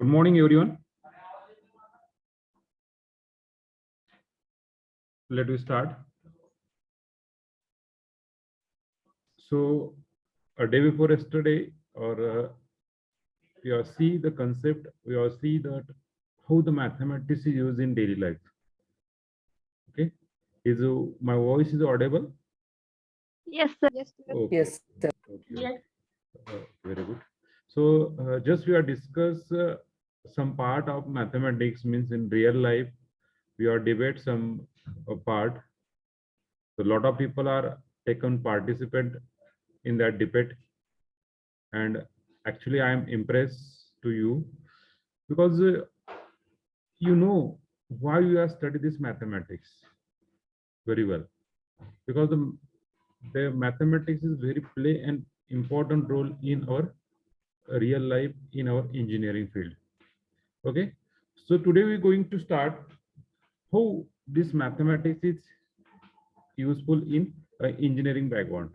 Good morning, everyone. Let us start. So, a day before yesterday, or we all see the concept, we all see that how the mathematics is used in daily life. Okay, is my voice is audible? Yes, sir. Yes, sir. Okay. Yes, sir. Okay. Very good. So, just we are discuss some part of mathematics means in real life. We are debate some part. So, a lot of people are taken participant in that debate, and actually, I am impressed to you because you know why you have studied this mathematics very well, because the mathematics is very play an important role in our real life in our engineering field. Okay, so today we're going to start how this mathematics is useful in engineering background.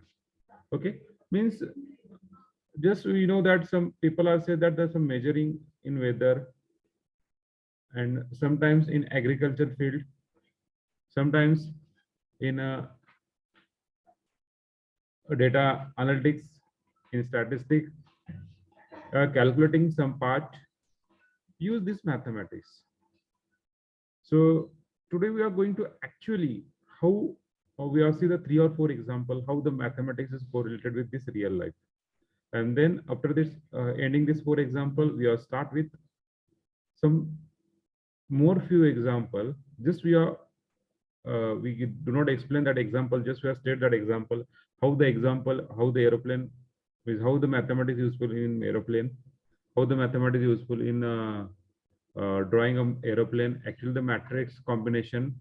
Okay, means just we know that some people are say that there's some measuring in weather and sometimes in agriculture field, sometimes in data analytics, in statistics, calculating some part, use this mathematics. So today we are going to actually how we are see the 3 or 4 example how the mathematics is correlated with this real life, and then after this ending this 4 example, we are start with some more few example. Just we do not explain that example, just we have state that example, how the aeroplane is, how the mathematics is useful in aeroplane, how the mathematics is useful in drawing an aeroplane. Actually the matrix combination,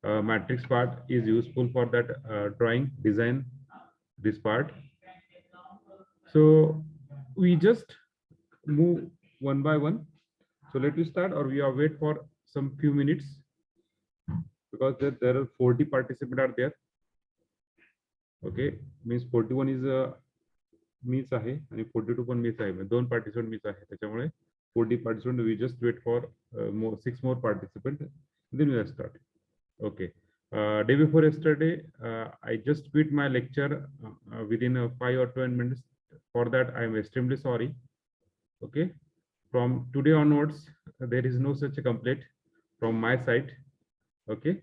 matrix part is useful for that drawing design this part. So we just move one by one. So let me start, or we are wait for some few minutes, because there are 40 participants are there. Okay, means 41 is मीच आहे आणि 42 पण मीच आहे, 2 participant मीच आहे, त्याच्यामुळे 40 participant. We just wait for 6 more participants, then we will start. Okay, day before yesterday I just quit my lecture within 5 or 10 minutes. For that I am extremely sorry. Okay, from today onwards there is no such a complaint from my side. Okay,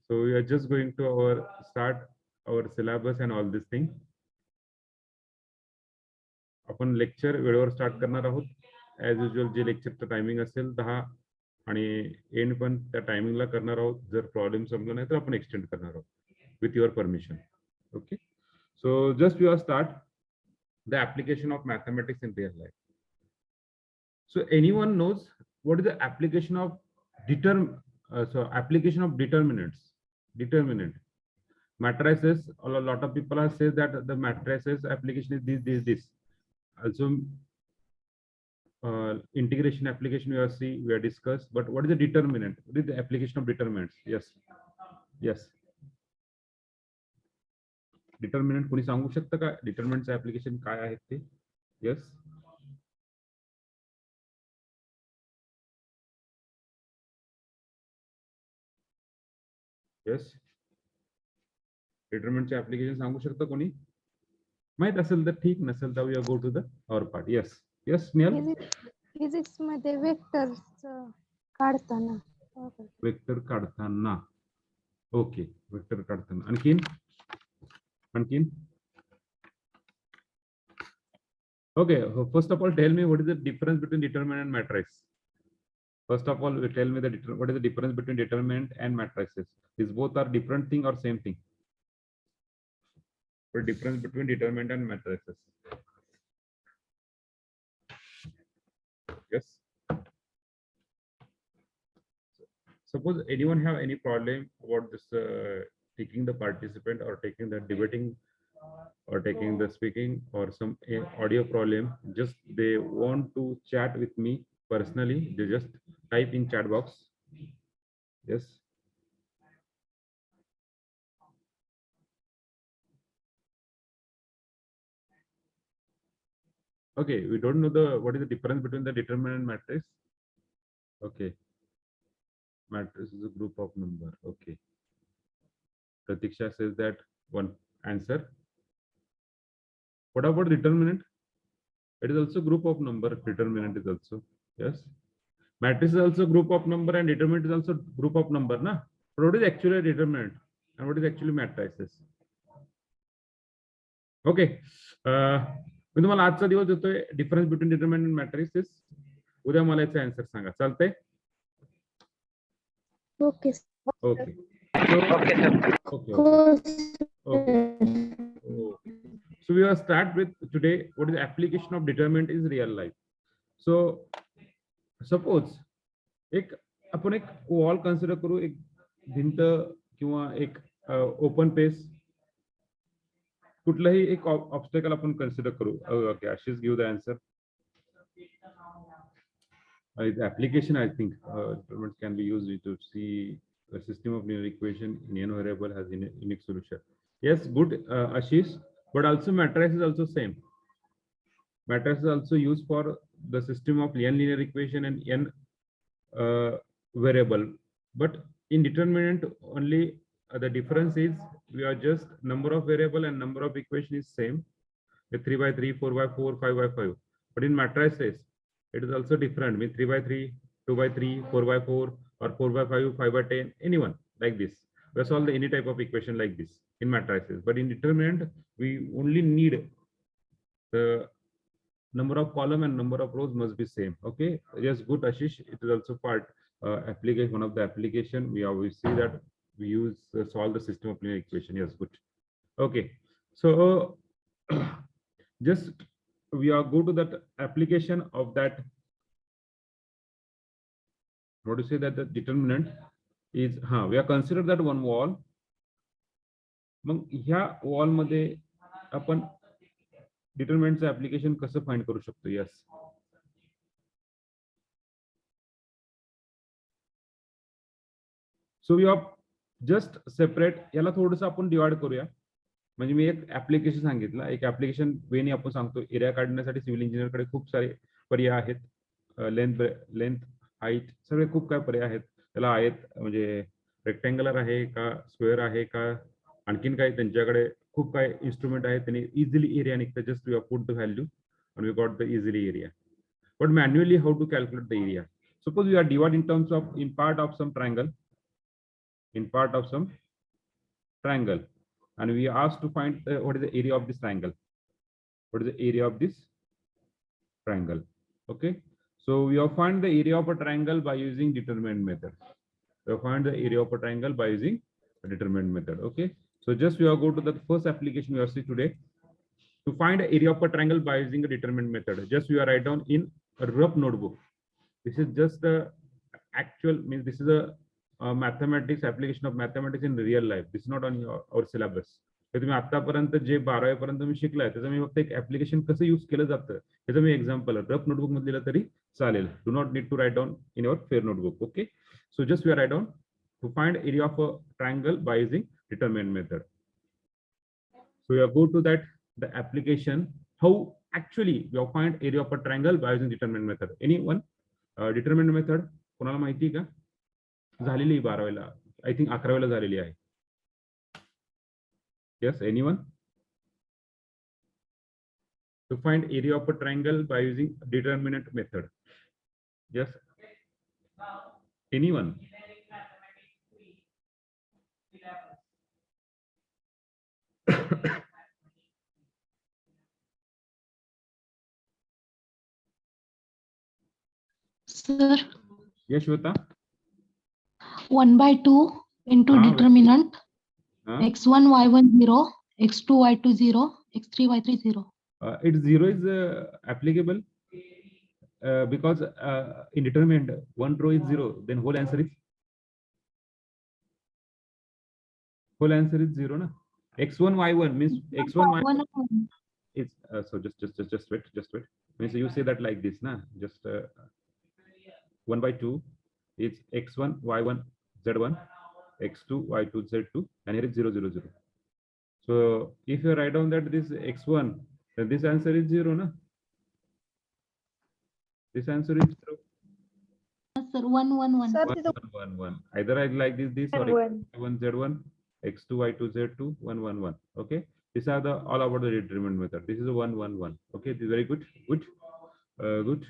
so we are just going to start our syllabus and all this thing. आपण lecture वेळेवर start करणार आहोत. As usual जे लेक्चरचं timing असेल 10 आणि and पण त्या टायमिंगला करणार आहोत. जर प्रॉब्लेम संपला नाही तर आपण एक्सटेंड करणार आहोत with your permission. Okay, so just you are start the application of mathematics in real life. So anyone knows what is the application of determinant matrices? A lot of people are say that the matrices application is this. Also integration application we are discussed, but what is the determinant? What is the application of determinants? Yes, determinant कोणी सांगू शकता का determinantचं application काय आहे ते? yes determinantचे application सांगू शकता कोणी? माहित असेल तर ठीक, नसेल तर we go to the our part. yes Snehal. Physics मध्ये वेक्टर्स काढताना वेक्टर काढताना. ओके, वेक्टर काढताना. आणखीन okay, first of all tell me what is the difference between determinant and matrix. First of all tell me what is the difference between determinant and matrices. These both are different thing or same thing? What difference between determinant and matrices? Yes, suppose anyone have any problem about this taking the participant or taking the debating or taking the speaking or some audio problem, just they want to chat with me personally, they just type in chat box. Yes, Okay, we don't know what is the difference between the determinant matrix. Okay, matrix is a group of number. Okay, Pratiksha says that one answer. What about determinant? It is also group of number. Determinant is also, yes. Matrix is also group of number and determinant is also group of number, na? But what is actually a determinant and what is actually matrices? Okay. मी तुम्हाला आजचा दिवस देतोय difference between determinant and matrices. उद्या मला याचा answer सांगा, चालतंय? Okay Okay. So we will start with today. What is the application of determinant is real life? So suppose एक आपण एक वॉल कन्सिडर करू, एक भिंत किंवा एक ओपन पेस, कुठलाही एक ऑब्स्टॅकल आपण कन्सिडर करू. Okay, Ashish give the answer. Application, I think determinant can be used to see the system of linear equation in n variable has unique solution. Yes, good, Ashish. But also matrix is also same. Matrix is also used for the system of n linear equation and n variable. But in determinant only the difference is we are just number of variable and number of equation is same. The 3 by 3, 4 by 4, 5 by 5. But in matrices, it is also different. With 3 by 3, 2 by 3, 4 by 4, or 4 by 5, 5 by 10, anyone like this. We solve any type of equation like this in matrices. But in determinant, we only need the number of column and number of rows must be same. Okay. Yes, good, Ashish. It is also part application. One of the application we always see that we use solve the system of linear equation. Yes, good. Okay. So just we are go to that application of that. What to say that the determinant is we are considered that one wall. मग ह्या wall मध्ये आपण डिटरमिनंटचं application कसं find करू शकतो? Yes, so we are just separate. याला थोडंसं आपण divide करूया. म्हणजे मी एक ऍप्लिकेशन सांगितलं, एक ऍप्लिकेशन वेने आपण सांगतो एरिया काढण्यासाठी सिव्हिल इंजिनियरकडे खूप सारे पर्याय आहेत. लेंथ हाईट सगळे खूप काय पर्याय आहेत. त्याला आहेत म्हणजे रेक्टँग्युलर आहे का, स्क्वेअर आहे का, आणखीन काय त्यांच्याकडे खूप काय इन्स्ट्रुमेंट आहे. त्यांनी इझिली एरिया निघतं. Just we put the value and we got the easily area. But manually how to calculate the area? Suppose we are divided in terms of in part of some triangle, and we asked to find what is the area of this triangle. What is the area of this triangle? Okay, so we have find the area of a triangle by using determinant method. We have find the area of a triangle by using a determinant method. Okay, so just we are go to the first application we are see today. To find the area of a triangle by using a determinant method, just we are write down in a rough notebook. This is just the actual means this is a mathematics application of mathematics in real life. This is not on our syllabus. तर तुम्ही आतापर्यंत जे 12वी पर्यंत तुम्ही शिकलाय त्याचं मी फक्त एक application कसं यूज केलं जातं त्याचं मी एक्झाम्पल रफ नोटबुक मध्ये दिलं तरी चालेल. Do not need to write down in your fair notebook. Okay, so just we are write down to find area of a triangle by using determinant method. So we are go to that the application how actually we find area of a triangle by using determinant method. Anyone determinant method कोणाला माहिती का? झालेली 12वीला, I think 11वीला झालेली आहे. Yes, anyone? To find area of a triangle by using determinant method. Yes, anyone? Sir, Yes, Shweta. 1 by 2 into determinant x1 y1 0, x2 y2 0, x3 y3 0. It's 0 is applicable because in determinant one row is 0, then whole answer is 0 na. X1 y1 means x1 y1 is so just wait means you say that like this na. Just 1 by 2 is x1 y1 z1, x2 y2 z2, and here is 0 0 0. So if you write down that this x1, then this answer is 0 na. This answer is true. Sir, 1, 1, 1. Sir, 1, तिथं 1, 1, 1. Either I like this or 1. x1 z1, x2 y2 z2, 1, 1, 1. Okay. These are the all about the determinant method. This is a 1, 1, 1. Okay. This is very good. Good. Good.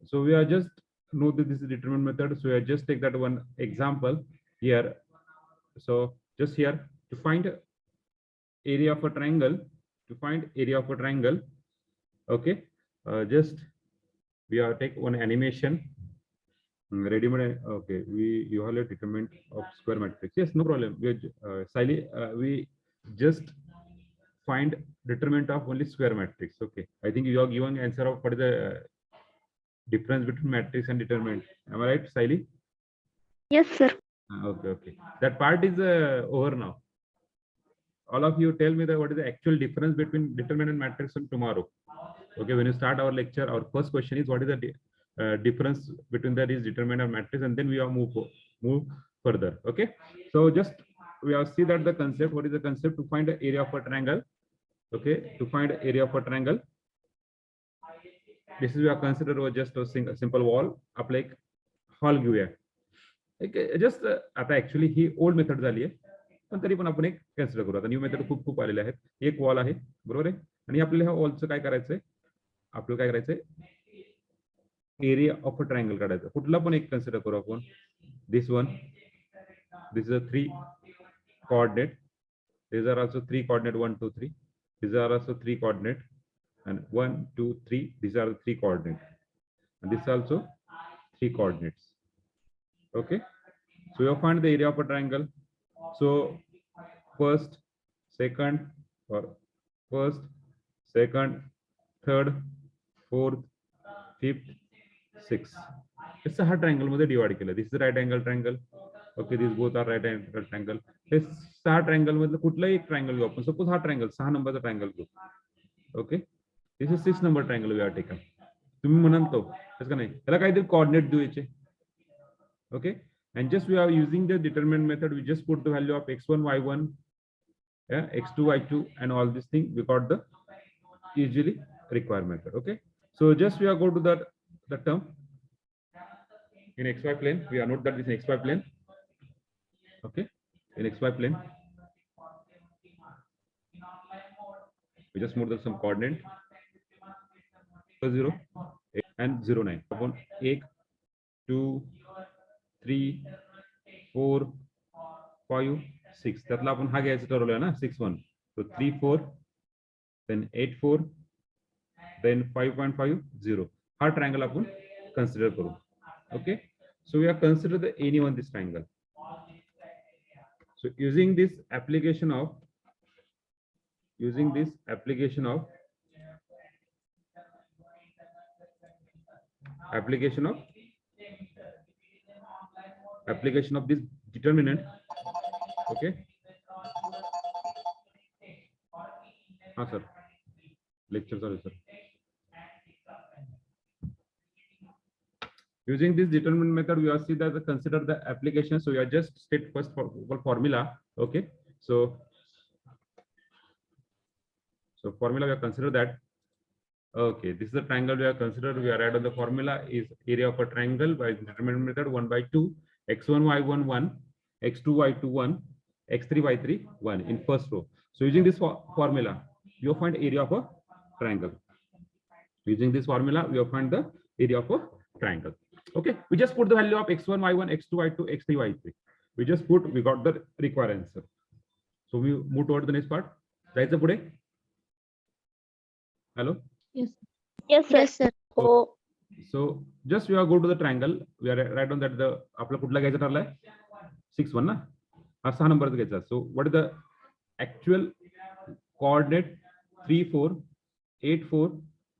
So we are just know that this is determinant method. So I just take that one example here. So just here to find area of a triangle. To find area of a triangle. Okay. Just we are take one animation. Ready-made. Okay, you have a determinant of square matrix. Yes, no problem. We just find determinant of only square matrix. Okay, I think you are giving answer of what is the difference between matrix and determinant. Am I right, Siley? Yes, sir. Okay, okay. That part is over now. All of you tell me that what is the actual difference between determinant and matrix and tomorrow. Okay, when you start our lecture, our first question is what is the difference between that is determinant and matrix, and then we are move further. Okay, so just we have see that the concept. What is the concept? To find the area of a triangle. Okay, to find the area of a triangle. This is we are considered just a simple wall. Up like hall घेऊया. Just आता actually ही old method झाली आहे, पण तरी पण आपण एक consider करू. आता न्यू मेथड खूप आलेले आहेत. एक वॉल आहे, बरोबर आहे, आणि आपल्याला ह्या वॉलचं काय करायचंय, आपल्याला काय करायचंय, एरिया ऑफ अ ट्रायंगल काढायचं. कुठला पण एक कन्सिडर करू आपण. This one, this is a 3 coordinate. These are also 3 coordinate 1 2 3. These are also 3 coordinate, and 1 2 3. These are the 3 coordinate, and this also 3 coordinates. Okay, so you find the area of a triangle. So first, second, or first, second, third, fourth, fifth, sixth. It's a hard triangle मध्ये divide केलं. This is right angle triangle. Okay, these both are right angle triangle. हे 6 triangle मधलं कुठलाही एक triangle घेऊ आपण. Suppose हा triangle 6 नंबरचा triangle घेऊ. Okay, this is 6 number triangle we are taken. तुम्ही म्हणाल तो तसं नाही, त्याला काहीतरी coordinate द्यायचे. Okay, and just we are using the determinant method. We just put the value of x1 y1, yeah, x2 y2, and all these things. We got the usually required method. Okay, so just we are go to the term in xy plane. We are note that this is xy plane. Okay, in xy plane we just move some coordinate 0 and 0 9 upon 1 2 3 4 5 6. त्यातला आपण हा घ्यायचं ठरवलंय ना, 6 1. So 3 4, then 8 4, then 5.5 0. हा triangle आपण consider करू. Okay, so we are consider the any one this triangle. So using this application of this determinant. Okay, sir, lecture, sorry sir. Using this determinant method, we are see that consider the application. So we are just state first formula. Okay, so formula we are consider that. Okay, this is the triangle we are considered. We are add on the formula is area of a triangle by determinant method 1 by 2, x1 y1 1, x2 y2 1, x3 y3 1 in first row. So using this formula, you will find area of a triangle. Using this formula, we will find the area of a triangle. Okay, we just put the value of x1 y1, x2 y2, x3 y3. We just put, we got the required answer. So we move toward the next part. Right, पुढे. Hello. Yes. Yes, sir. Yes, sir. Oh. So just we are go to the triangle. We are right on that the आपला कुठला घ्यायचा ठरलाय 6 1 ना, हा 6 नंबरचा घ्यायचा. So what is the actual coordinate 3 4 8 4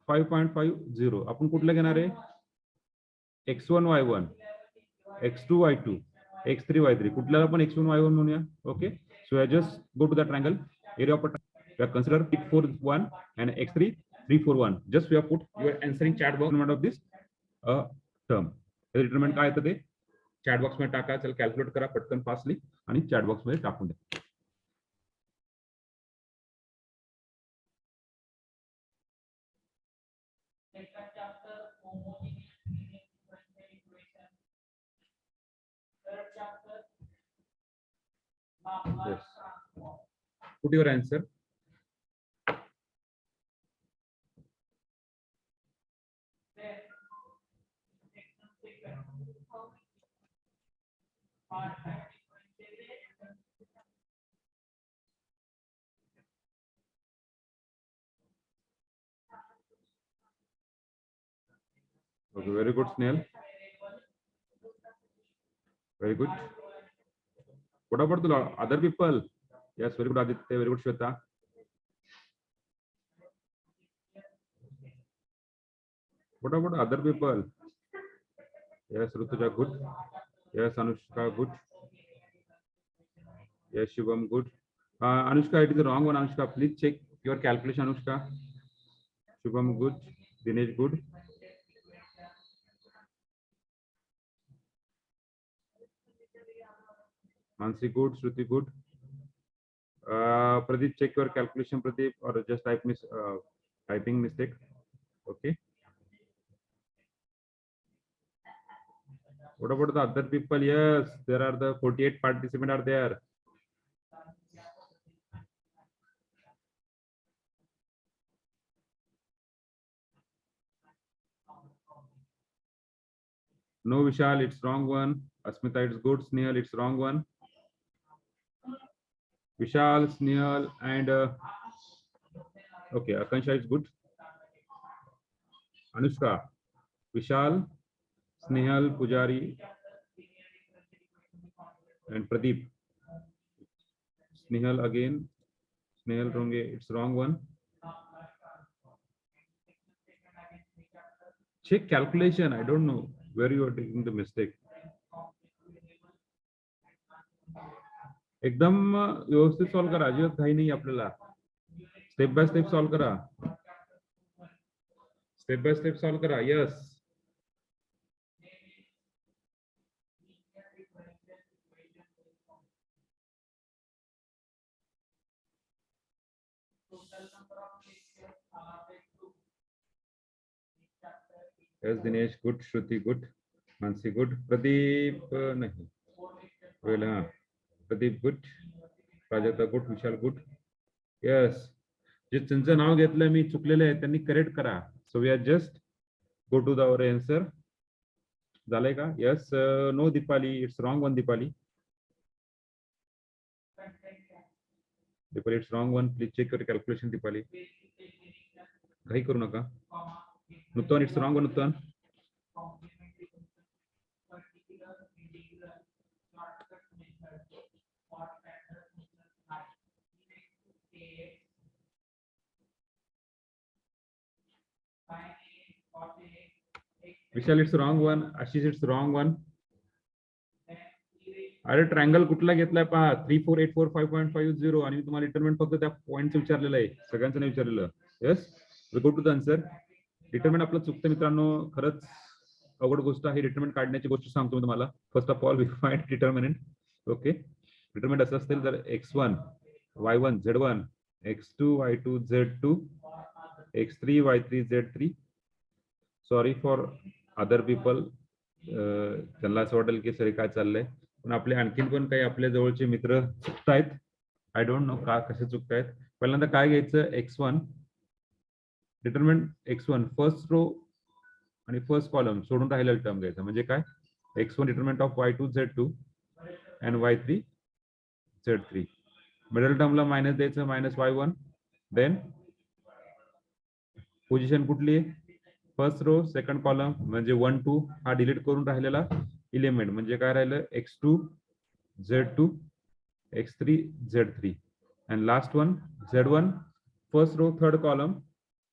5.5 0. आपण कुठला घेणार आहे, x1 y1, x2 y2, x3 y3. कुठल्याला पण x1 y1 म्हणूया. Okay, so I just go to the triangle. Area of a triangle we are consider 8 4 1 and x3 3 4 1. Just we have put your answering chat box of this term. Determinant काय येतं ते chat box मध्ये टाका. चल calculate करा पटकन fastly आणि chat box मध्ये टाकून द्या. Yes. Put your answer. Okay, very good, Snail. Very good. What about the other people? Yes, very good, Aditya. Very good, Shweta. What about other people? Yes, Rutuja, good. Yes, Anushka, good. Yes, Shubham, good. Anushka, it is the wrong one. Anushka, please check your calculation, Anushka. Shubham, good. Dinesh, good. Mansi, good. Shruti, good. Pradeep, check your calculation, Pradeep, or just typing mistake. Okay. What about the other people? Yes, there are the 48 participants are there. No, Vishal, it's wrong one. Asmita, it's good. Snehal, it's wrong one. Vishal, Snehal, and okay, Akansha is good. Anushka, Vishal, Snehal, Pujari, and Pradeep. Snehal again. Snehal wrong. It's wrong one. Check calculation. I don't know where you are taking the mistake. एकदम व्यवस्थित solve करा, अजिबात काही नाही आपल्याला. Step by step solve करा. Step by step solve करा. Yes. Yes, Dinesh, good. Shruti, good. Mansi, good. Pradeep, nahi. Well, Pradeep, good. Prajakta, good. Vishal, good. Yes. जे त्यांचं नाव घेतलं मी चुकलेलं आहे त्यांनी करेक्ट करा. So we are just go to the our answer. झालंय का? Yes. No Deepali, it's wrong one. Deepali, it's wrong one. Please check your calculation. Deepali, काही करू नका. Nutan, it's wrong one. Nutan. Vishal, it's wrong one. Ashish, it's wrong one. अरे triangle कुठला घेतलाय पहा. 34845.50 आणि मी तुम्हाला डिटरमिनंट फक्त त्या पॉइंट विचारलेलं आहे, सगळ्यांचं नाही विचारलेलं. Yes, go to the answer. Determinant आपलं चुकतं मित्रांनो, खरंच अवघड गोष्ट आहे. डिटरमिनंट काढण्याची गोष्ट सांगतो मी तुम्हाला. First of all we find determinant. Okay, determinant असं असेल तर x1 y1 z1 x2 y2 z2 x3 y3 z3. Sorry for other people, त्यांना असं वाटेल की सर काय चाललंय, पण आपले आणखीन पण काही आपल्या जवळचे मित्र चुकतायत. आय डोंट नो का कसे चुकतायत. पहिल्यांदा काय घ्यायचं, x1 determinant x1 first row आणि फर्स्ट कॉलम सोडून राहिलेला टर्म घ्यायचा. म्हणजे काय, x1 determinant of y2 z2 and y3 z3. Middle टर्मला मायनस द्यायचं, मायनस y1. देन पोझिशन कुठली, फर्स्ट रो सेकंड कॉलम म्हणजे 1 2 हा डिलीट करून राहिलेला एलिमेंट म्हणजे काय राहिलं, x2 z2 x3 z3 and last one z1 first row third column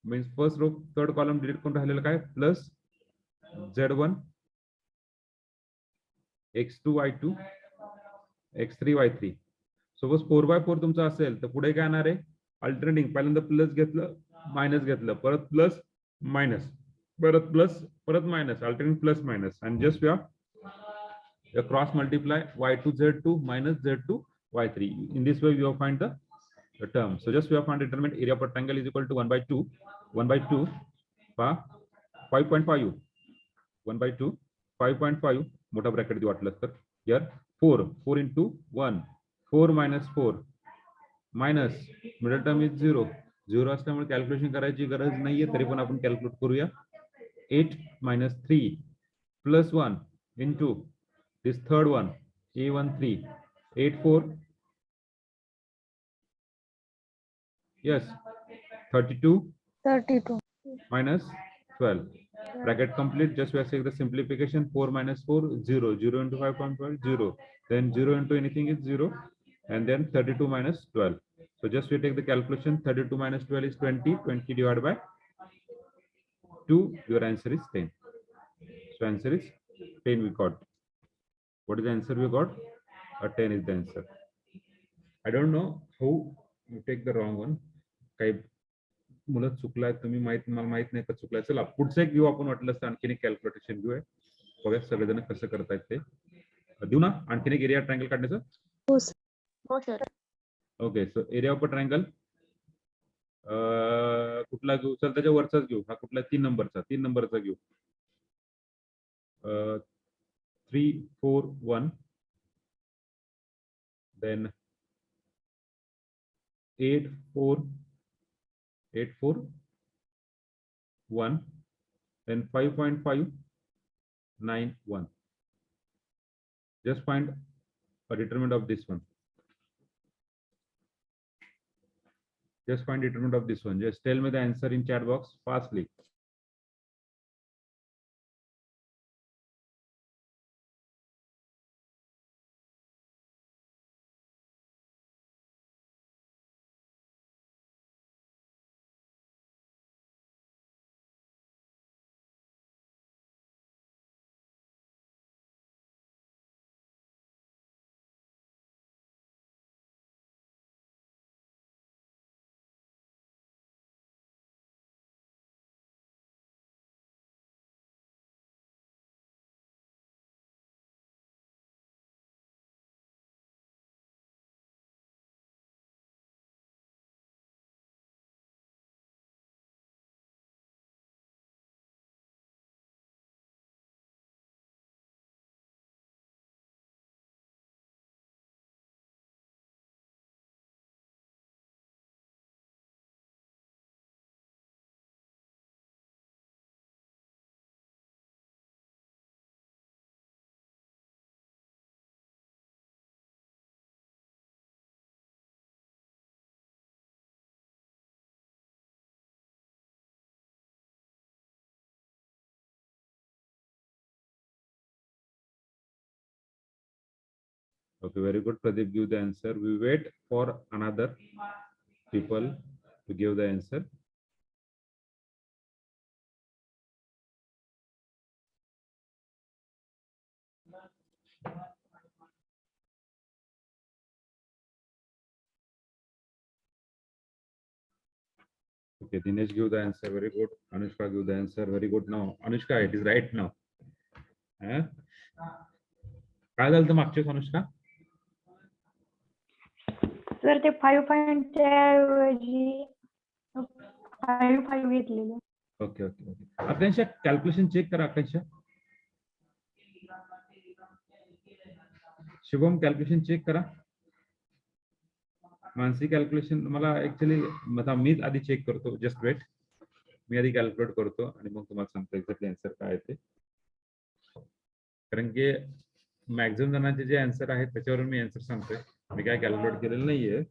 means first row third column delete करून राहिलेलं काय, plus z1 x2 y2 x3 y3. Suppose 4x4 तुमचा असेल तर पुढे काय येणार आहे, अल्टरनेटिंग. पहिल्यांदा प्लस घेतलं, मायनस घेतलं, परत प्लस मायनस, परत प्लस, परत minus, alternate plus minus. And just we are cross multiply y2 z2 minus z2 y3. In this way we have find the term. So just we have found determinant area of a triangle is equal to 1/2 1/2. 5.5 1/2 5.5 मोठा bracket देऊ वाटलं तर here 4 into 1 4 minus 4 minus middle term is 0 असल्यामुळे calculation करायची गरज नाहीये, तरी पण आपण कॅल्क्युलेट करूया. 8 minus 3 plus 1 into this third one A13 8 4 yes 32 minus 12 bracket complete. Just we are saying the simplification. 4 minus 4 0 0 into 5.5 0, then 0 into anything is 0, and then 32 minus 12. So just we take the calculation. 32 minus 12 is 20 divided by 2. Your answer is 10. So answer is 10 we got. What is the answer we got? 10 is the answer. I don't know how you take the wrong one. काही मुलं चुकलाय, तुम्ही मला माहित नाही का चुकलाय. चला पुढचं एक घेऊ आपण, वाटलं असतं आणखीन एक कॅल्क्युलेशन घेऊया. बघा सगळेजण कसं करतायत ते. देऊ ना आणखीन एक एरिया ट्रायंगल काढण्याचं. हो sir. Okay, so area of a triangle कुठला घेऊ? चल त्याच्या वरचाच घेऊ. हा कुठला? 3 नंबरचा घेऊ. 3 4 1 then 8 4 1 then 5.5 9 1. Just find a determinant of this one. Just find determinant of this one. Just tell me the answer in chat box fastly. Okay, very good. Pradeep, give the answer. We wait for another people to give the answer. Okay, Dinesh give the answer. Very good. Anushka give the answer. Very good. Now, Anushka, it is right now. काय झालं मागच्या वेळेस Anushka? Sir ते 5.5 ऐवजी 5 घेतलेलं. Okay okay okay. Akanksha calculation check करा. Akanksha, Shubham calculation check करा. Mansi calculation मला ऍक्च्युली मीच आधी चेक करतो. जस्ट वेट, मी आधी कॅल्क्युलेट करतो आणि मग तुम्हाला सांगतो एक्झॅक्टली आन्सर काय आहे ते. कारण की मॅक्झिमम जणांचे जे आन्सर आहेत त्याच्यावरून मी आन्सर सांगतोय. मी काय कॅल्क्युलेट केलेलं नाहीये.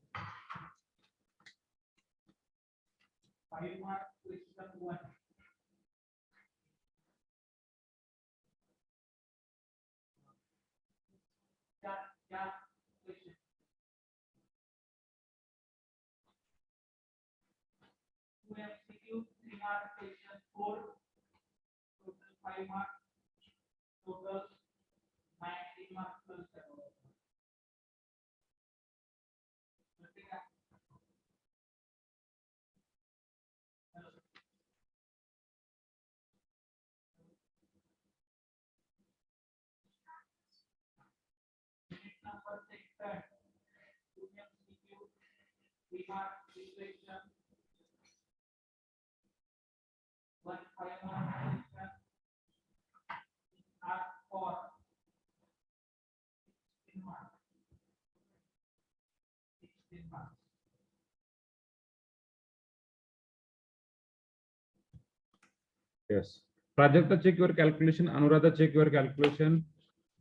Yes. Prajakta, check your calculation. Anuradha, check your calculation.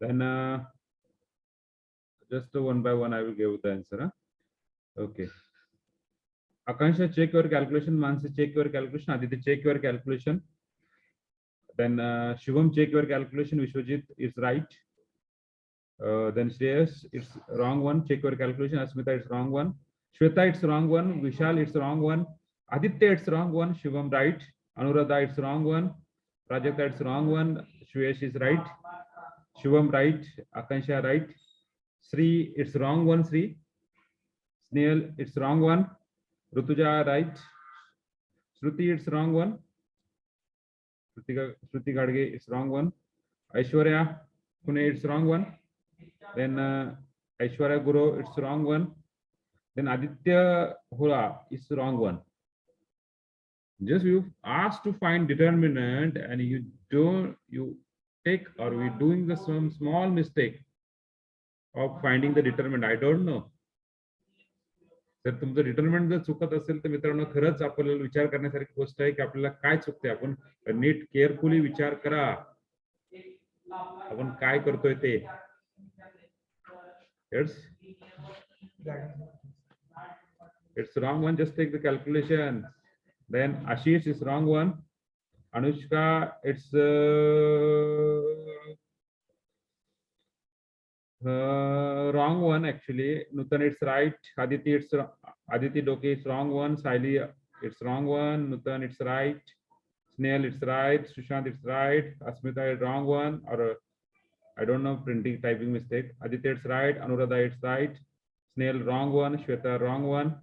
Then just one by one, I will give the answer. Huh? Okay. Akansha, check your calculation. Mansi, check your calculation. Aditi, check your calculation. Then Shivam, check your calculation. Vishwajit is right. Then Shreyas, it's wrong one. Check your calculation. Asmita, it's wrong one. Shweta, it's wrong one. Vishal, it's wrong one. Aditya, it's wrong one. Shivam, right. Anuradha, it's wrong one. Prajakta, it's wrong one. Shreyash is right. Shivam, right. Akansha, right. Sri, it's wrong one. Sri. Snail, it's wrong one. Rutuja, right. Shruti, it's wrong one. Shruti Gadge, it's wrong one. Aishwarya, Pune, it's wrong one. Then Aishwarya Guru, it's wrong one. Then Aditya Hura is wrong one. Just you asked to find determinant and you take or we doing the some small mistake of finding the determinant. I don't know. जर तुमचं determinant जर चुकत असेल तर मित्रांनो खरंच आपल्याला विचार करण्यासारखी गोष्ट आहे की आपल्याला काय चुकते. आपण नीट केअरफुली विचार करा आपण काय करतोय ते. It's wrong one. Just take the calculation. Then Ashish is wrong one. Anushka, it's wrong one actually. Nutan, it's right. Aditi Doki, it's wrong one. Saili, it's wrong one. Nutan, it's right. Snail, it's right. Sushant, it's right. Asmita, it's wrong one. Or I don't know, printing, typing mistake. Aditya, it's right. Anuradha, it's right. Snail, wrong one. Shweta, wrong one.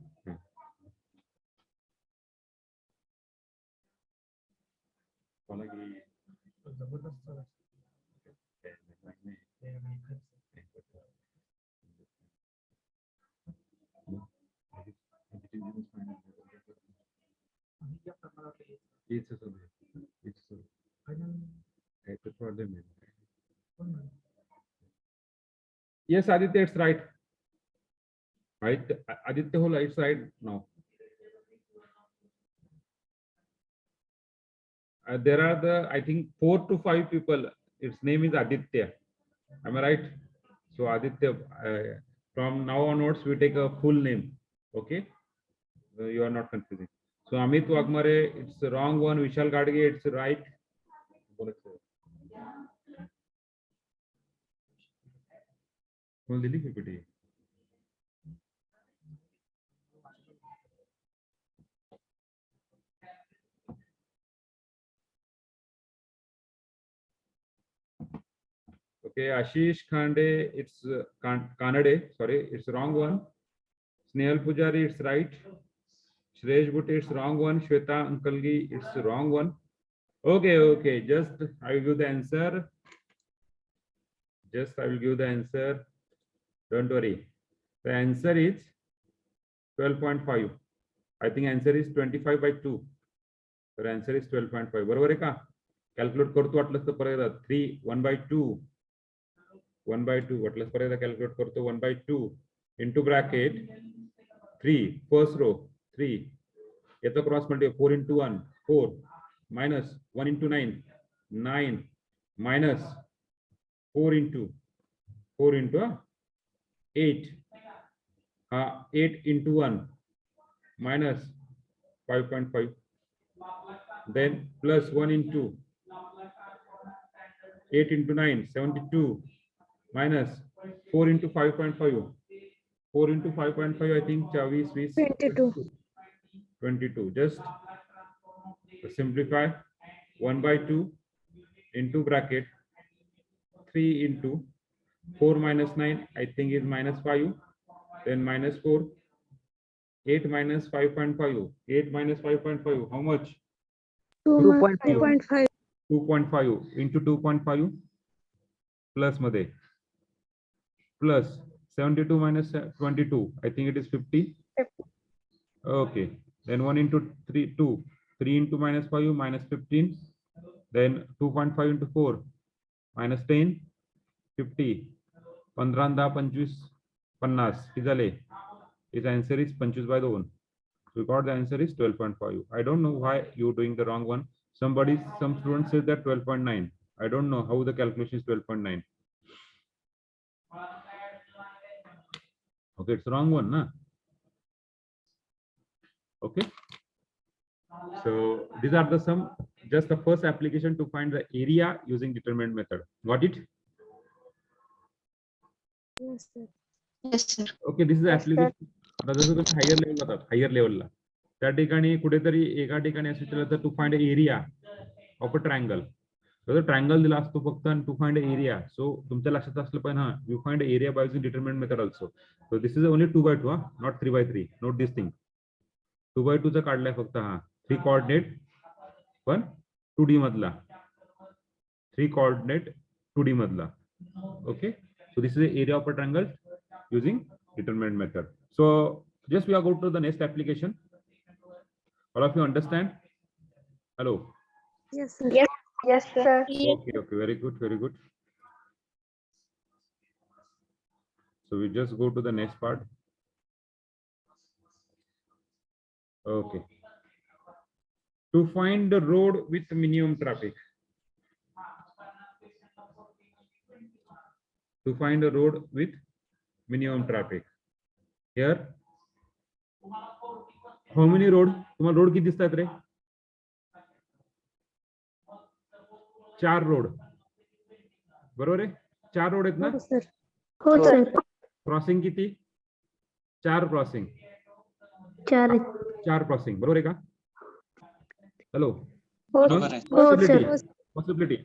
Yes, Aditya, it's right. Right, Aditya whole right side now. There are the I think 4 to 5 people. Its name is Aditya. Am I right? So Aditya, from now onwards we take a full name. Okay, you are not confusing. So Amit Wagmare, it's the wrong one. Vishal Gadge, it's right. Okay, Ashish Khande, it's Kanade, sorry, it's wrong one. Snail Pujari, it's right. Shresh Bhutti, it's wrong one. Shweta Ankalgi, it's wrong one. Okay, just I will give the answer. Just I will give the answer. Don't worry. The answer is 12.5. I think answer is 25 by 2. The answer is 12.5. बरोबर आहे का? Calculate करतो वाटलंच तर परत 3 1 by 2. 1 by 2 वाटलंच परत calculate करतो 1 by 2 into bracket 3 first row 3 याचा cross multiply 4 into 1 4 minus 1 into 9 9 minus 4 into 8 8 into 1 minus 5.5 then plus 1 into 8 into 9 72 minus 4 into 5.5 4 into 5.5 I think 22 just simplify 1 by 2 into bracket 3 into 4 minus 9 I think is minus 5 then minus 4 8 minus 5.5 8 minus 5.5 how much 2.5 2.5 into 2.5 plus मध्ये plus 72 minus 22 I think it is 50 okay then 1 into 3 2 3 into minus 5 minus 15 then 2.5 into 4 minus 10 50 15 10 25 50 किती झाले His answer is 25/2. We got the answer is 12.5. I don't know why you're doing the wrong one. Some student says that 12.9. I don't know how the calculation is 12.9. Okay, it's wrong one, na? Okay. So these are the just the first application to find the area using determinant method. Got it? Yes, sir. Yes, sir. Okay, this is Yes, sir. application. आता जसं तुम्ही higher level जातात, higher लेवलला त्या ठिकाणी कुठेतरी एका ठिकाणी असं विचारलं तर to find area of a triangle. तर ट्रायंगल दिला असतो फक्त आणि टू फाइंड एरिया. सो तुमच्या लक्षात असलं पाहिजे, हा you find area bye using determinant method also. So this is only 2/2, हा नॉट 3/3. Note this thing. 2/2 चा काढलाय फक्त हा 3 कोऑर्डिनेट पण 2D मधला, 3 कोऑर्डिनेट 2D मधला. Okay, so this is the area of a triangle using determinant method. So just we are going to the next application. All of you understand? Hello. Yes, sir. Yes, yes, sir. Okay, okay, very good, very good. So we just go to the next part. Okay. To find the road with minimum traffic. To find a road with minimum traffic. Here, how many road? तुम्हाला road किती दिसतात रे? 4 road. बरोबर आहे? 4 road आहेत ना? हो, sir. हो, sir. क्रॉसिंग किती? 4 क्रॉसिंग. 4 क्रॉसिंग, बरोबर आहे का? हॅलो. हो, पॉसिबिलिटी. sir. पॉसिबिलिटी.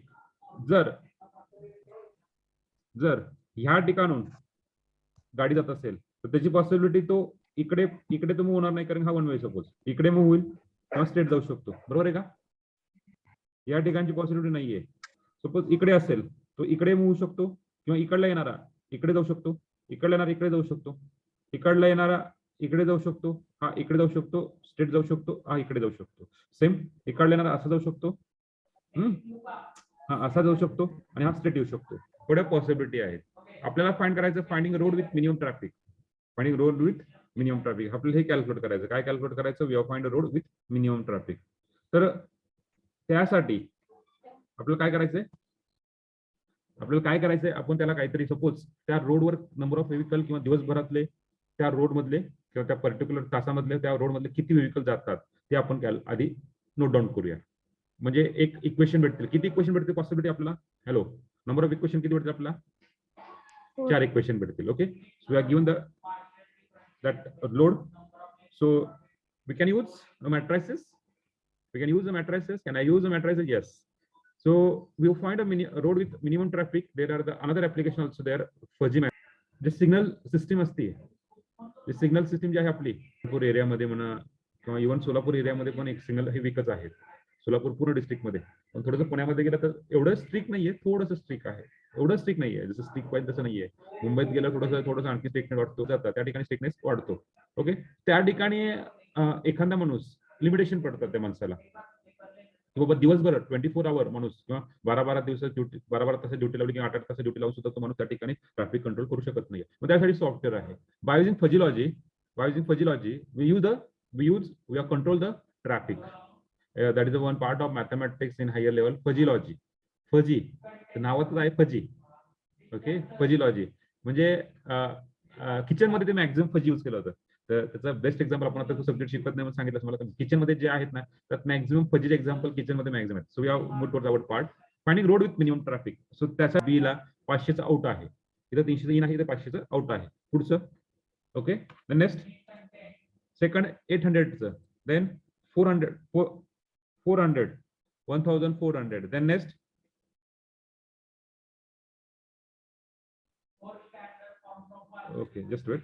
जर ह्या ठिकाणून गाडी जात असेल तर त्याची पॉसिबिलिटी तो इकडे तर मूव्ह होणार नाही, कारण हा वन वे. सपोज इकडे मूव्ह होईल किंवा स्ट्रेट जाऊ शकतो, बरोबर आहे का? या ठिकाणची पॉसिबिलिटी नाहीये. सपोज इकडे असेल तो इकडे मूव्ह होऊ शकतो, किंवा इकडला येणारा इकडे जाऊ शकतो, इकडला येणारा इकडे जाऊ शकतो, इकडला येणारा इकडे जाऊ शकतो, हा इकडे जाऊ शकतो, स्ट्रेट जाऊ शकतो, हा इकडे जाऊ शकतो. सेम इकडला येणारा असा जाऊ शकतो, हा असा जाऊ शकतो, आणि हा स्ट्रेट येऊ शकतो. थोड्या पॉसिबिलिटी आहेत. आपल्याला फाइंड करायचं finding road with minimum traffic. Finding road with minimum traffic आपल्याला हे कॅल्क्युलेट करायचं. काय कॅल्क्युलेट करायचं? We have find a road with minimum traffic. तर त्यासाठी आपल्याला काय करायचंय? आपण त्याला काहीतरी, सपोज त्या रोडवर नंबर ऑफ व्हेकल किंवा दिवसभरातले त्या रोड मधले किंवा त्या पर्टिक्युलर तासामधले त्या रोड मधले किती व्हेकल जातात ते आपण आधी नोट डाऊन करूया. म्हणजे एक इक्वेशन भेटतील. किती इक्वेशन भेटतील पॉसिबिलिटी आपल्याला? हॅलो, नंबर ऑफ इक्वेशन किती भेटतील आपल्याला? 4 इक्वेशन भेटतील. Okay, so we are given that load. So we can use the matrices. Can I use the matrices? Yes. So we will find a road with minimum traffic. There are another application also there, fuzzy matrix. The signal system असते. The signal system जी आहे आपली सोलापूर एरियामध्ये म्हणा किंवा even Solapur एरियामध्ये पण एक signal हे विकच आहे. सोलापूर पूर्ण डिस्ट्रिक्टमध्ये. पण थोडंसं पुण्यामध्ये गेलं तर एवढं स्ट्रिक्ट नाहीये, थोडंसं स्ट्रिक्ट आहे. एवढं स्ट्रिक्ट नाहीये, जसं स्ट्रिक्ट पाहिजे तसं नाहीये. मुंबईत गेलं थोडंसं आणखी स्ट्रिक्टनेस वाटतो, जातं त्या ठिकाणी स्ट्रिक्टनेस वाढतो. ओके, त्या ठिकाणी एखादा माणूस लिमिटेशन पडतात त्या माणसाला, बाबा दिवसभर 24 आवर माणूस किंवा 12 तास ड्युटी लावली किंवा 8 तास ड्युटी लावून सुद्धा तो माणूस त्या ठिकाणी ट्रॅफिक कंट्रोल करू शकत नाही. मग त्यासाठी सॉफ्टवेअर आहे. By using fuzzy logic we have control the traffic. That is the one part of mathematics in higher level, fuzzy logic. Fuzzy नावातच आहे फजी. ओके, फजीलॉजी म्हणजे किचन मध्ये ते मॅक्झिमम फजी यूज केलं होतं. तर त्याचा बेस्ट एक्झाम्पल, आपण आता तो सब्जेक्ट शिकत नाही म्हणून सांगितलं मला, किचन मध्ये जे आहेत ना त्यात मॅक्झिमम फजीचे एक्झाम्पल किचन मध्ये मॅक्झिमम आहेत. So we have moved towards our part finding road with minimum traffic. So त्याचा बी ला 500चा आउट आहे, इथं 300 इन आहे, इथं 500चं आउट आहे. पुढचं ओके, नेक्स्ट सेकंड 800चं, then 400 1400, then next okay, just wait.